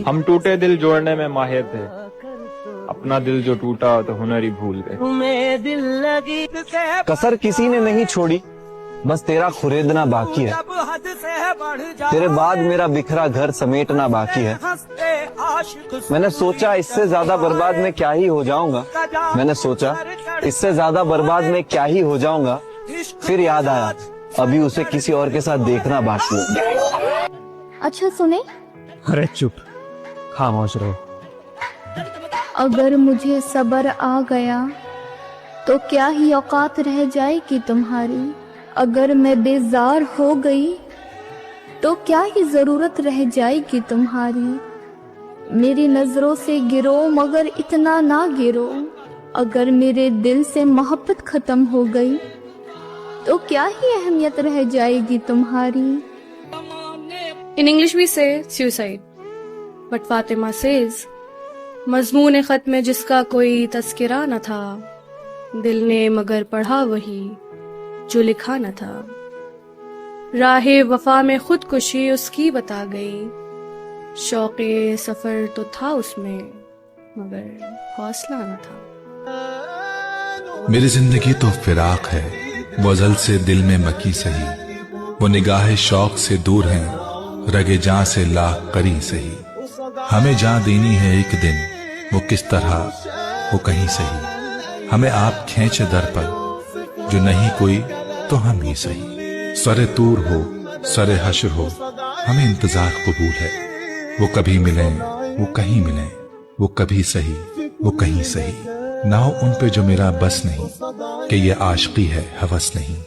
हम टूटे दिल जोड़ने में माहिर थे, अपना दिल जो टूटा तो हुनर ही भूल गए। कसर किसी ने नहीं छोड़ी, बस तेरा खुरेदना बाकी है। तेरे बाद मेरा बिखरा घर समेटना बाकी है। मैंने सोचा इससे ज्यादा बर्बाद मैं क्या ही हो जाऊंगा। मैंने सोचा इससे ज्यादा बर्बाद मैं क्या ही हो जाऊंगा। फिर याद आया अभी उसे किसी और के साथ देखना बाकी है। अच्छा सुने, अरे चुप, खामोश रहो। अगर मुझे सब्र आ गया तो क्या ही औकात रह जाएगी तुम्हारी। अगर मैं बेजार हो गई तो क्या ही जरूरत रह जाएगी तुम्हारी। मेरी नजरों से गिरो मगर इतना ना गिरो। अगर मेरे दिल से मोहब्बत खत्म हो गई तो क्या ही अहमियत रह जाएगी तुम्हारी। In English we say suicide, but Fatima says मज़मून ख़त में जिसका कोई तज़किरा न था, दिल ने मगर पढ़ा वही जो लिखा न था। राहे वफा में खुदकुशी उसकी बता गई, शौक़े सफ़र तो था उसमें मगर हौसला न था। मेरी जिंदगी तो फिराक है, वो अज़ल से दिल में मकी सही। वो निगाह शौक से दूर हैं, रगे जां से लाख करी सही। हमें जां देनी है एक दिन, वो किस तरह वो कहीं सही। हमें आप खींचे दर पर, जो नहीं कोई तो हम ही सही। सरे तूर हो सरे हश्र हो, हमें इंतजार कबूल है। वो कभी मिलें वो कहीं मिलें, वो कभी सही वो कहीं सही। ना हो उन पे जो मेरा बस नहीं, कि ये आशिकी है हवस नहीं।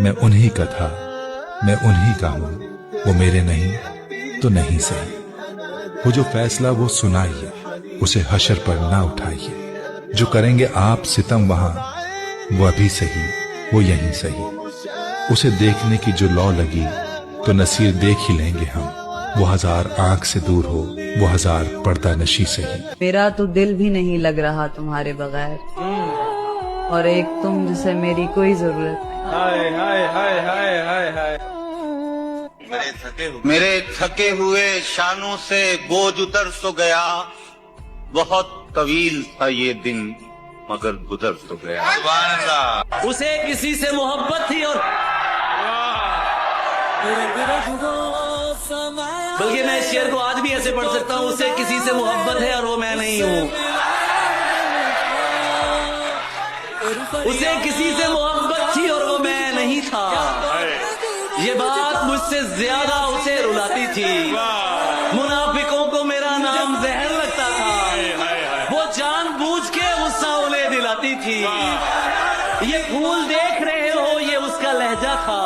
मैं उन्हीं का था मैं उन्हीं का हूँ, वो मेरे नहीं तो नहीं सही। वो जो फैसला वो सुनाइए, उसे हशर पर ना उठाइए। जो करेंगे आप सितम वहां, वो अभी सही वो यहीं सही। उसे देखने की जो लौ लगी तो नसीर देख ही लेंगे हम। वो हजार आंख से दूर हो, वो हजार पर्दा नशी सही। मेरा तो दिल भी नहीं लग रहा तुम्हारे बगैर, और एक तुम जिसे मेरी कोई जरूरत नहीं। हाय हाय हाय हाय हाय हाय। मेरे थके हुए शानों से बोझ उतर तो गया। बहुत तवील था ये दिन मगर गुजर तो गया। सुभान अल्लाह। उसे किसी से मोहब्बत थी, और बल्कि मैं इस शेर को आज भी ऐसे पढ़ सकता हूँ, उसे किसी से मोहब्बत है और वो मैं नहीं हूँ। उसे किसी से मोहब्बत थी और वो मैं नहीं था। ये बात मुझसे ज्यादा उसे रुलाती थी। मुनाफिकों को मेरा नाम जहर लगता था, वो जानबूझ के गुस्सा उन्हें दिलाती थी। ये फूल देख रहे हो ये उसका लहजा था,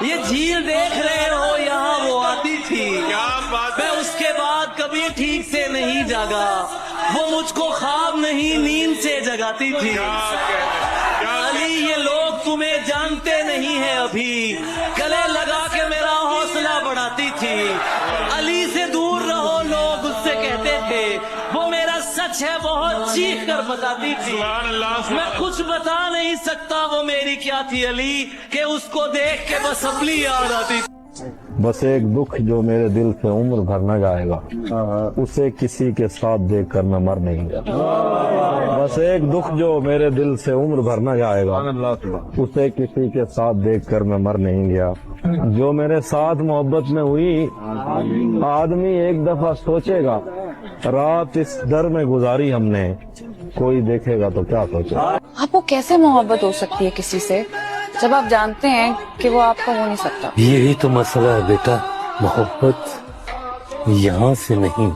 ये झील देख रहे हो यहाँ वो आती थी। मैं उसके बाद कभी ठीक से नहीं जागा, वो मुझको ख्वाब नहीं नींद से जगाती थी। अली ये लोग तुम्हें जानते नहीं है अभी, गले लगा के मेरा हौसला बढ़ाती थी। अली से दूर रहो लोग उससे कहते थे, वो मेरा सच है बहुत चीख कर बताती थी। मैं कुछ बता नहीं सकता वो मेरी क्या थी अली, कि उसको देख के बस अपनी याद आती थी। बस एक दुख जो मेरे दिल से उम्र भर न जाएगा, उसे किसी के साथ देख कर मैं मर नहीं गया। बस एक दुख जो मेरे दिल से उम्र भर न जाएगा, उसे किसी के साथ देख कर मैं मर नहीं गया। जो मेरे साथ मोहब्बत में हुई, आदमी एक दफा सोचेगा, रात इस दर में गुजारी हमने, कोई देखेगा तो क्या सोचेगा। आपको कैसे मोहब्बत हो सकती है किसी से, जब आप जानते हैं कि वो आपका हो नहीं सकता। यही तो मसला है बेटा, मोहब्बत यहाँ से नहीं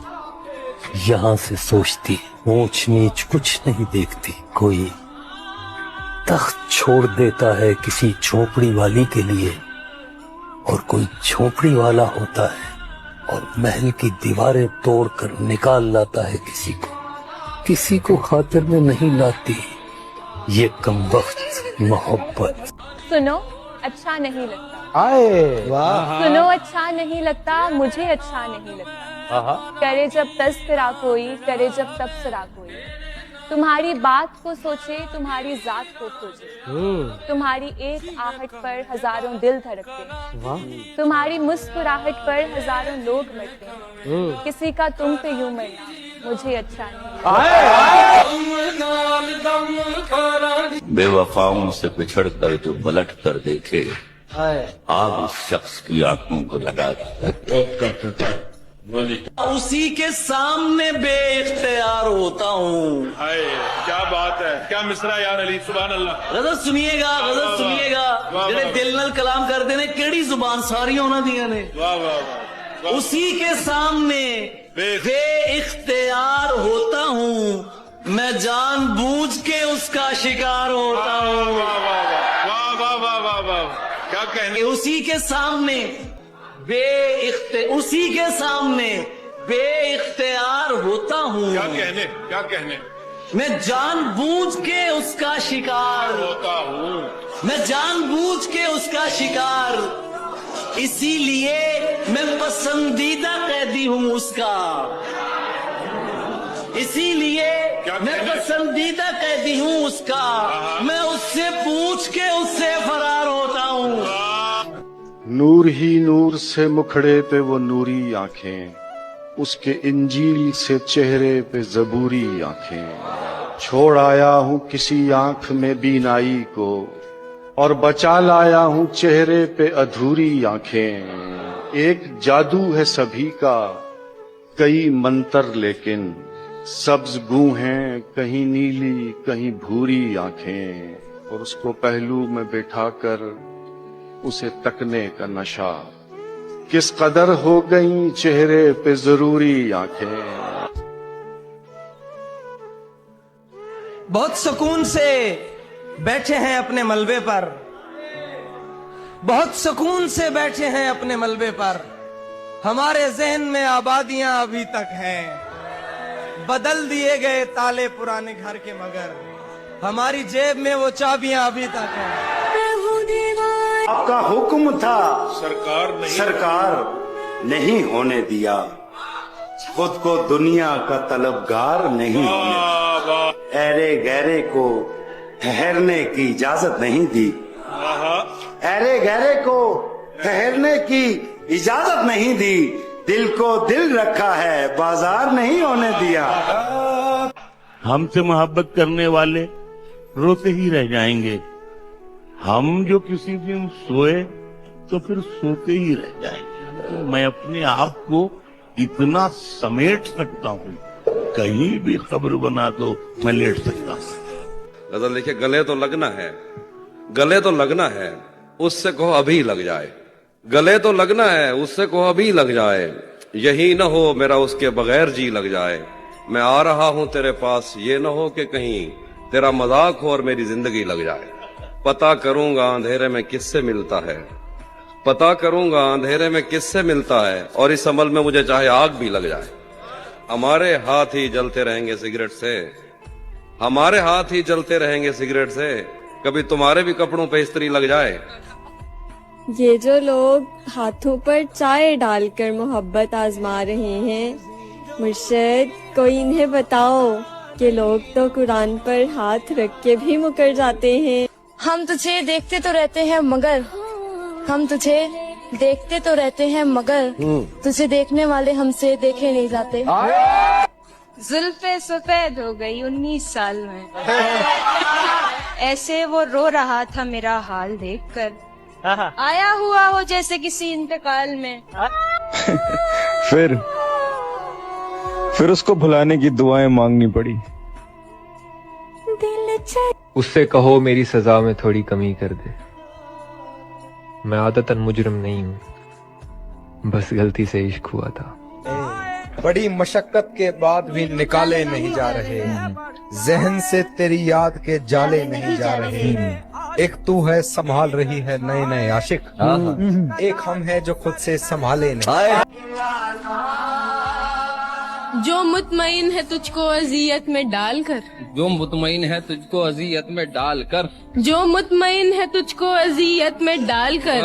यहाँ से सोचती, ऊंच नीच कुछ नहीं देखती। कोई तख्त छोड़ देता है किसी झोपड़ी वाली के लिए, और कोई झोपड़ी वाला होता है और महल की दीवारें तोड़कर निकाल लाता है किसी को खातिर में नहीं लाती ये कमबख्त मोहब्बत। सुनो अच्छा नहीं लगता, आए वाह। सुनो अच्छा नहीं लगता, मुझे अच्छा नहीं लगता। करे जब तस्करा कोई, करे जब तबसरा कोई, तुम्हारी बात को सोचे, तुम्हारी जात को खोजे, तुम्हारी एक आहट पर हजारों दिल धड़कते हैं, तुम्हारी मुस्कुराहट पर हजारों लोग मरते हैं, किसी का तुम पे यूं मरना मुझे अच्छा नहीं। बेवफाओं से बिछड़ कर जो पलट कर देखे, आप उस शख्स की आंखों को लगा दे। उसी के सामने बेइख्तियार होता हूँ। क्या बात है, क्या मिसरा यार अली, सुभान अल्लाह। गजल सुनिएगा, गजल सुनिएगा। जेड़े दिल नाल कलाम करते ने केड़ी जुबान सारी होना दिया ने। वाह वाह। उसी के सामने बेइख्तियार होता हूँ, मैं जानबूझ के उसका शिकार होता हूँ। वाह वाह वाह वाह वाह वाह, क्या कहने। उसी के सामने उसी के सामने बेइख्तियार होता हूँ। क्या कहने, क्या कहने। मैं जानबूझ के उसका शिकार होता हूँ, मैं जानबूझ के उसका शिकार, इसीलिए मैं पसंदीदा कैदी हूँ उसका, इसीलिए मैं पसंदीदा कैदी हूँ उसका, मैं उससे पूछ के उससे फरार होता हूँ। नूर ही नूर से मुखड़े पे वो नूरी आंखें, उसके इंजील से चेहरे पे ज़बूरी आंखें। छोड़ आया हूँ किसी आंख में बीनाई को, और बचा लाया हूँ चेहरे पे अधूरी आंखें। एक जादू है सभी का, कई मंतर, लेकिन सब्ज गूं हैं कहीं नीली कहीं भूरी आंखें। और उसको पहलू में बैठाकर उसे तकने का नशा, किस कदर हो गई चेहरे पे जरूरी आंखें। बहुत सुकून से बैठे हैं अपने मलबे पर, बहुत सुकून से बैठे हैं अपने मलबे पर, हमारे जहन में आबादियां अभी तक हैं, बदल दिए गए ताले पुराने घर के, मगर हमारी जेब में वो चाबियां अभी तक हैं। आपका हुक्म था, सरकार नहीं होने दिया, खुद को दुनिया का तलबगार नहीं होने दिया, ऐरे गहरे को ठहरने की इजाजत नहीं दी, ऐरे गहरे को ठहरने की इजाजत नहीं दी, दिल को दिल रखा है बाजार नहीं होने दिया। हमसे मोहब्बत करने वाले रोते ही रह जाएंगे, हम जो किसी दिन सोए तो फिर सोते ही रह जाएंगे। मैं अपने आप को इतना समेट सकता हूँ, कहीं भी खबर बना दो मैं लेट सकता हूँ। गजल देखिए, गले तो लगना है, गले तो लगना है, उससे कहो अभी लग जाए, गले तो लगना है, उससे कहो अभी लग जाए, यही न हो मेरा उसके बगैर जी लग जाए, मैं आ रहा हूँ तेरे पास, ये न हो कि कहीं तेरा मजाक हो और मेरी जिंदगी लग जाए। पता करूंगा अंधेरे में किससे मिलता है, पता करूंगा अंधेरे में किससे मिलता है, और इस अमल में मुझे चाहे आग भी लग जाए। हमारे हाथ ही जलते रहेंगे सिगरेट से, हमारे हाथ ही जलते रहेंगे सिगरेट से, कभी तुम्हारे भी कपड़ों पे इस्त्री लग जाए। ये जो लोग हाथों पर चाय डालकर मोहब्बत आजमा रहे हैं, मुर्शिद कोई इन्हें बताओ कि लोग तो कुरान पर हाथ रख के भी मुकर जाते हैं। हम तुझे देखते तो रहते हैं मगर, हम तुझे देखते तो रहते हैं मगर, तुझे देखने वाले हमसे देखे नहीं जाते। जुल्फे सफेद हो गई 19 साल में, ऐसे वो रो रहा था मेरा हाल देखकर, आया हुआ हो जैसे किसी इंतकाल में। फिर उसको भुलाने की दुआएं मांगनी पड़ी। उससे कहो मेरी सजा में थोड़ी कमी कर दे, मैं आदतन मुजरिम नहीं हूँ, बस गलती से इश्क हुआ था। बड़ी मशक्कत के बाद भी निकाले नहीं जा रहे, जहन से तेरी याद के जाले नहीं जा रहे। एक तू है संभाल रही है नए नए आशिक, एक हम है जो खुद से संभाले नहीं। जो मुतमईन है तुझको अजियत में डालकर, जो मुतमईन है तुझको अजियत में डालकर, जो मुतमईन है तुझको अजियत में डालकर,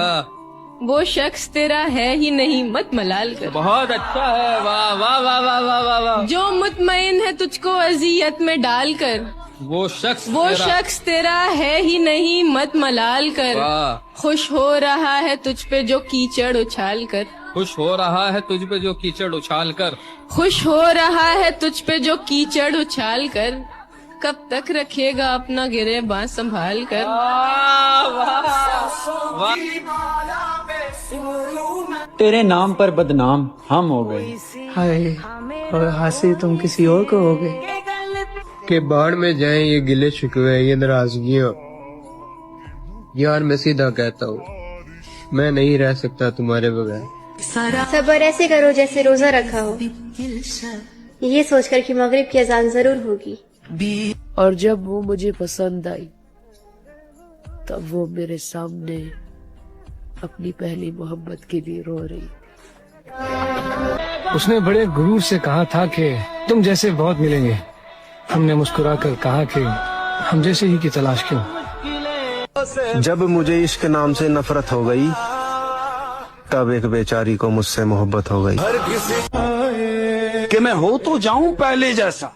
वो शख्स तेरा है ही नहीं मत मलाल कर। बहुत अच्छा है, वाह वाह वाह वाह वाह वाह। जो मुतमईन है है तुझको अजियत में डालकर, वो शख्स तेरा है ही नहीं मत मलाल कर। खुश हो रहा है तुझ पे जो कीचड़ उछाल कर, खुश हो रहा है तुझ पे जो कीचड़ उछाल कर, खुश हो रहा है तुझ पे जो कीचड़ उछाल कर। कब तक रखेगा अपना गिरेबान संभाल कर। तेरे नाम पर बदनाम हम हो गए, हाय और हासिल तुम किसी और को हो गए। के बाढ़ में जाएं ये गिले शिकवे ये नाराजगियां। यार मैं सीधा कहता हूँ, मैं नहीं रह सकता तुम्हारे बगैर। सबर ऐसे करो जैसे रोजा रखा हो, ये सोचकर कि मगरिब की अजान जरूर होगी। और जब वो मुझे पसंद आई तब वो मेरे सामने अपनी पहली मोहब्बत के लिए रो रही थी। उसने बड़े गुरूर से कहा था कि तुम जैसे बहुत मिलेंगे। हमने मुस्कुराकर कहा कि हम जैसे ही की तलाश क्यों। जब मुझे इश्क नाम से नफरत हो गई तब एक बेचारी को मुझसे मोहब्बत हो गई। कि मैं हो तो जाऊं पहले जैसा,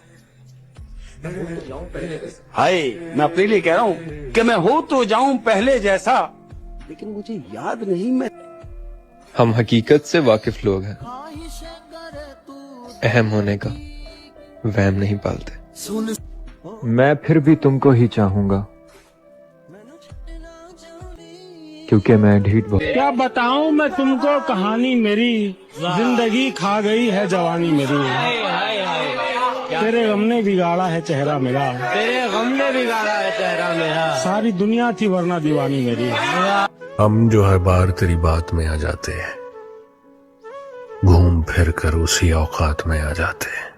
हाय मैं अपने लिए कह रहा हूँ कि मैं हो तो जाऊं पहले जैसा, लेकिन मुझे याद नहीं मैं। हम हकीकत से वाकिफ लोग हैं, अहम होने का वहम नहीं पालते। मैं फिर भी तुमको ही चाहूंगा क्योंकि मैं ढीठ बहुत। क्या बताऊं मैं तुमको कहानी मेरी, जिंदगी खा गई है जवानी मेरी। तेरे गम ने बिगाड़ा है चेहरा मेरा, तेरे गम ने बिगाड़ा है चेहरा मेरा। सारी दुनिया थी वरना दीवानी मेरी। हम जो हर बार तेरी बात में आ जाते हैं, घूम फिर कर उसी औकात में आ जाते हैं,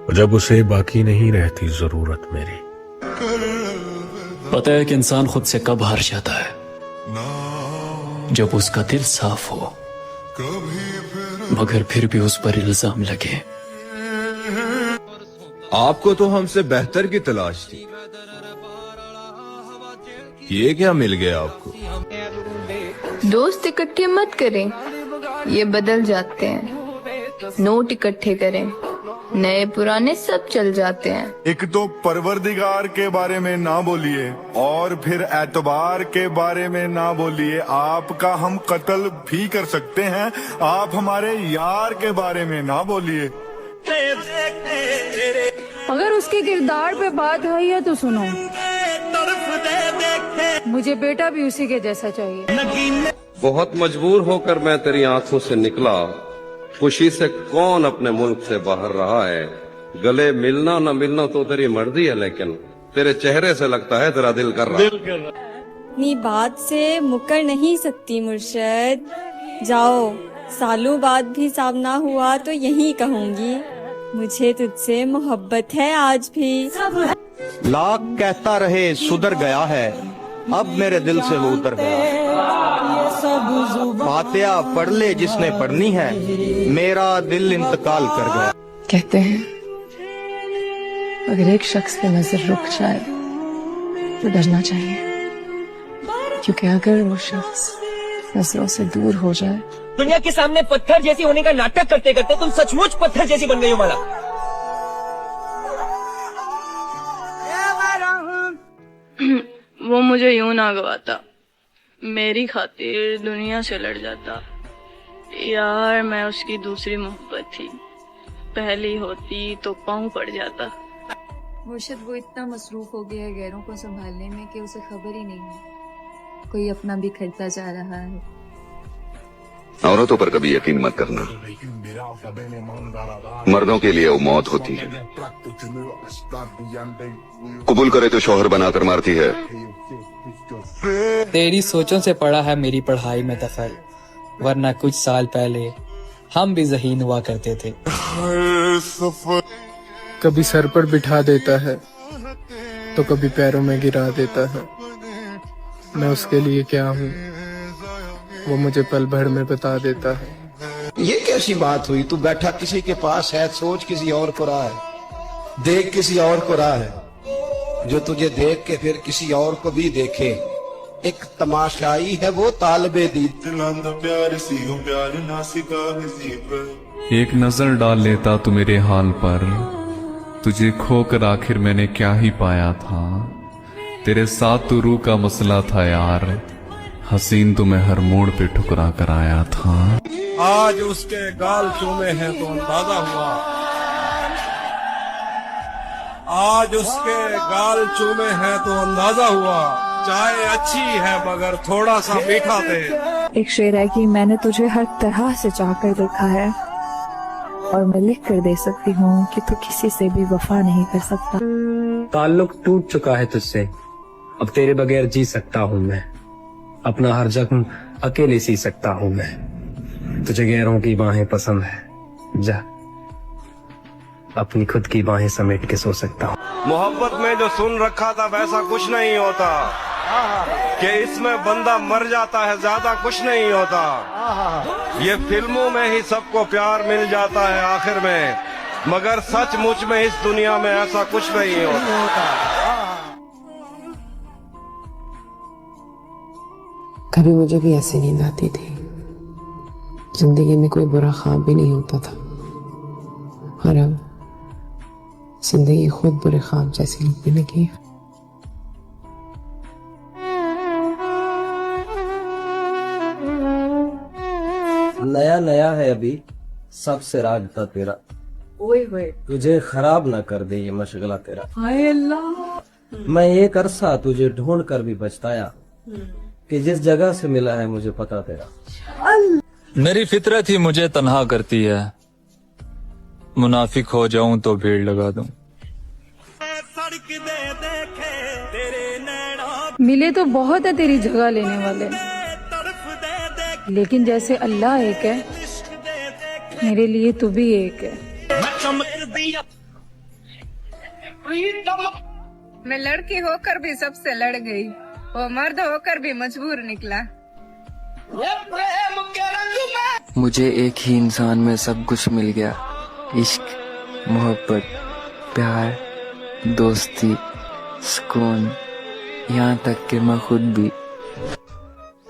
और जब उसे बाकी नहीं रहती जरूरत मेरी। पता है कि इंसान खुद से कब हार जाता है, जब उसका दिल साफ हो मगर फिर भी उस पर इल्जाम लगे। आपको तो हमसे बेहतर की तलाश थी, ये क्या मिल गया आपको? दोस्त इकट्ठे मत करें, ये बदल जाते हैं। नोट इकट्ठे करें, नए पुराने सब चल जाते हैं। एक तो परवरदिगार के बारे में ना बोलिए और फिर एतबार के बारे में ना बोलिए। आपका हम कत्ल भी कर सकते हैं, आप हमारे यार के बारे में ना बोलिए। अगर उसके किरदार पे बात हुई है तो सुनो, मुझे बेटा भी उसी के जैसा चाहिए। बहुत मजबूर होकर मैं तेरी आंखों से निकला, खुशी से कौन अपने मुल्क से बाहर रहा है। गले मिलना न मिलना तो तेरी मर्जी है, लेकिन तेरे चेहरे से लगता है तेरा दिल कर रहा है। अपनी बात से मुकर नहीं सकती मुर्शद। जाओ, सालों बाद भी सामना हुआ तो यही कहूंगी, मुझे तुझसे मोहब्बत है आज भी। लाख कहता रहे सुधर गया है, अब मेरे दिल से वो उतर गया। फातिहा पढ़ ले जिसने पढ़नी है, मेरा दिल इंतकाल कर गया। कहते हैं अगर एक शख्स की नजर रुक जाए तो डरना चाहिए, क्योंकि अगर वो शख्स नजरों से दूर हो जाए। दुनिया के सामने पत्थर जैसी होने का नाटक करते करते तुम सचमुच पत्थर जैसी बन गई हो माला। वो मुझे यूं ना गवाता, मेरी खातिर दुनिया से लड़ जाता। यार मैं उसकी दूसरी मोहब्बत थी, पहली होती तो पाँव पड़ जाता। मुर्शिद वो इतना मसरूफ हो गया है गैरों को संभालने में कि उसे खबर ही नहीं है कोई अपना बिखरता जा रहा है। औरतों पर कभी यकीन मत करना, मर्दों के लिए वो मौत होती है। कबूल करे तो शौहर बनाकर मारती है। तेरी सोचों से पड़ा है मेरी पढ़ाई में दखल, वरना कुछ साल पहले हम भी ज़हीन हुआ करते थे। कभी सर पर बिठा देता है तो कभी पैरों में गिरा देता है। मैं उसके लिए क्या हूँ वो मुझे पल भर में बता देता है। ये कैसी बात हुई, तू बैठा किसी के पास है, सोच किसी और को रहा है, देख किसी और को रहा है, जो तुझे देख के फिर किसी और को भी देखे। एक तमाशाई है वो तालबे दी। प्यार सी हो प्यार नासिका एक नजर डाल लेता तू मेरे हाल पर, तुझे खोकर आखिर मैंने क्या ही पाया था। तेरे साथ तो रूह का मसला था यार, हसीन तो मैं हर मोड़ पे ठुकरा कर आया था। आज उसके गाल चूमे हैं तो अंदाजा हुआ, आज उसके गाल चूमे हैं तो अंदाजा हुआ, चाय अच्छी है मगर थोड़ा सा मीठा दे। एक शेर है कि मैंने तुझे हर तरह से चाहकर देखा है और मैं लिख कर दे सकती हूँ कि तू किसी से भी वफा नहीं कर सकता। ताल्लुक टूट चुका है तुझसे, अब तेरे बगैर जी सकता हूँ मैं, अपना हर जख्म अकेले सी सकता हूँ मैं। तुझे गैरों की बाहें पसंद है, जा अपनी खुद की बाहें समेट के सो सकता हूँ। मोहब्बत में जो सुन रखा था वैसा कुछ नहीं होता, कि इसमें बंदा मर जाता है ज्यादा कुछ नहीं होता। ये फिल्मों में ही सबको प्यार मिल जाता है आखिर में, मगर सचमुच में इस दुनिया में ऐसा कुछ नहीं होता। कभी मुझे भी ऐसी नींद आती थी, जिंदगी में कोई बुरा ख्वाब भी नहीं होता था, और अब जिंदगी खुद बुरे ख्वाब जैसी लगने लगी है। नया नया है अभी सबसे रागता तेरा, ओए होए तुझे खराब ना कर दे ये मशगला तेरा। हाय अल्लाह, मैं एक अरसा तुझे ढूंढ कर भी पछताया, कि जिस जगह से मिला है मुझे पता तेरा। मेरी फितरत ही मुझे तन्हा करती है, मुनाफिक हो जाऊं तो भीड़ लगा दूं। मिले तो बहुत है तेरी जगह लेने वाले, लेकिन जैसे अल्लाह एक है, मेरे लिए तू भी एक है। मैं लड़की होकर भी सबसे लड़ गई, वो मर्द होकर भी मजबूर निकला। मुझे एक ही इंसान में सब कुछ मिल गया, इश्क, मोहब्बत, प्यार, दोस्ती, सुकून, यहाँ तक कि मैं खुद भी।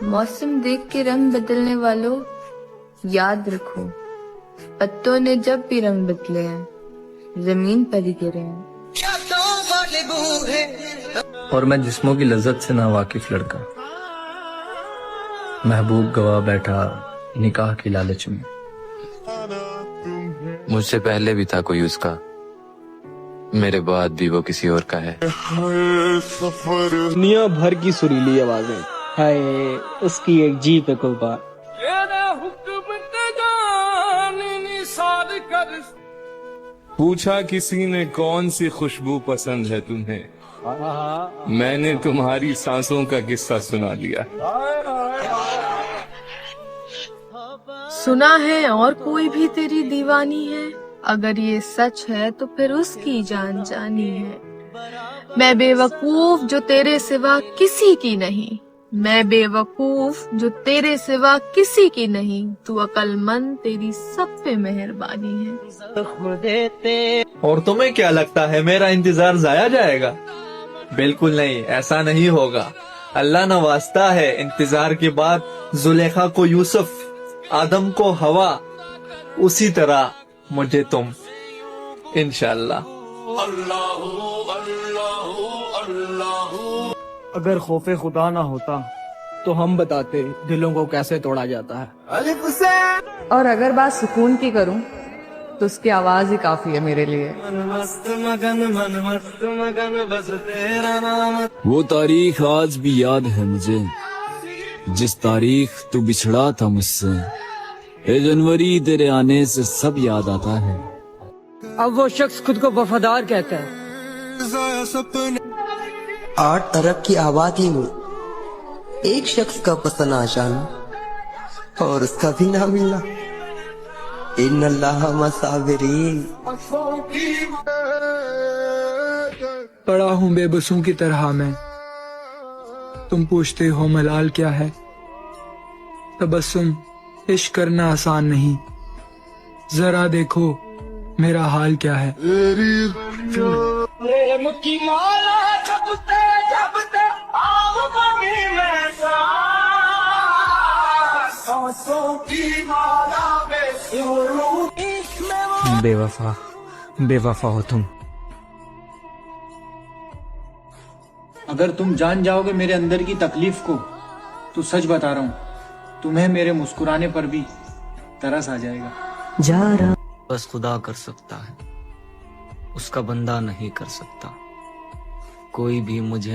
मौसम देख के रंग बदलने वालों, याद रखो पत्तों ने जब भी रंग बदले हैं जमीन पर ही गिरे हैं। और मैं जिस्मों की लज्जत से ना वाकिफ लड़का, महबूब गवा बैठा निकाह की लालच में। मुझसे पहले भी था कोई उसका, मेरे बाद भी वो किसी और का है। दुनिया भर की सुरीली आवाजें, हाय उसकी एक जी पे कुर्बान। पूछा किसी ने कौन सी खुशबू पसंद है तुम्हें, मैंने तुम्हारी सांसों का किस्सा सुना दिया। सुना है और कोई भी तेरी दीवानी है, अगर ये सच है तो फिर उसकी जान जानी है। मैं बेवकूफ जो तेरे सिवा किसी की नहीं, मैं बेवकूफ जो तेरे सिवा किसी की नहीं, तू अक्लमंद तेरी सब पे मेहरबानी है। और तुम्हें क्या लगता है मेरा इंतजार जाया जाएगा? बिल्कुल नहीं, ऐसा नहीं होगा। अल्लाह नवाजता है इंतजार के बाद जुलेखा को यूसुफ, आदम को हवा, उसी तरह मुझे तुम, इंशाअल्लाह। अगर खौफे खुदा ना होता तो हम बताते दिलों को कैसे तोड़ा जाता है। और अगर बात सुकून की करूं तो उसकी आवाज ही काफी है मेरे लिए। वो तारीख आज भी याद है मुझे, जिस तारीख तू बिछड़ा था मुझसे। ए जनवरी तेरे आने से सब याद आता है। अब वो शख्स खुद को वफादार कहता है। 8 अरब की आबादी में एक शख्स का पसंद आ जाना और उसका भी ना मिलना। इन्नल्लाह मसाबिरीन। पड़ा हूँ बेबसों की तरह मैं, तुम पूछते हो मलाल क्या है। तबस्सुम इश्क करना आसान नहीं, जरा देखो मेरा हाल क्या है। की माला में बेवफा बेवफा हो तुम। अगर तुम जान जाओगे मेरे अंदर की तकलीफ को तो सच बता रहा हूँ तुम्हें मेरे मुस्कुराने पर भी तरस आ जाएगा। जा रहा बस खुदा कर सकता है, उसका बंदा नहीं कर सकता। कोई भी मुझे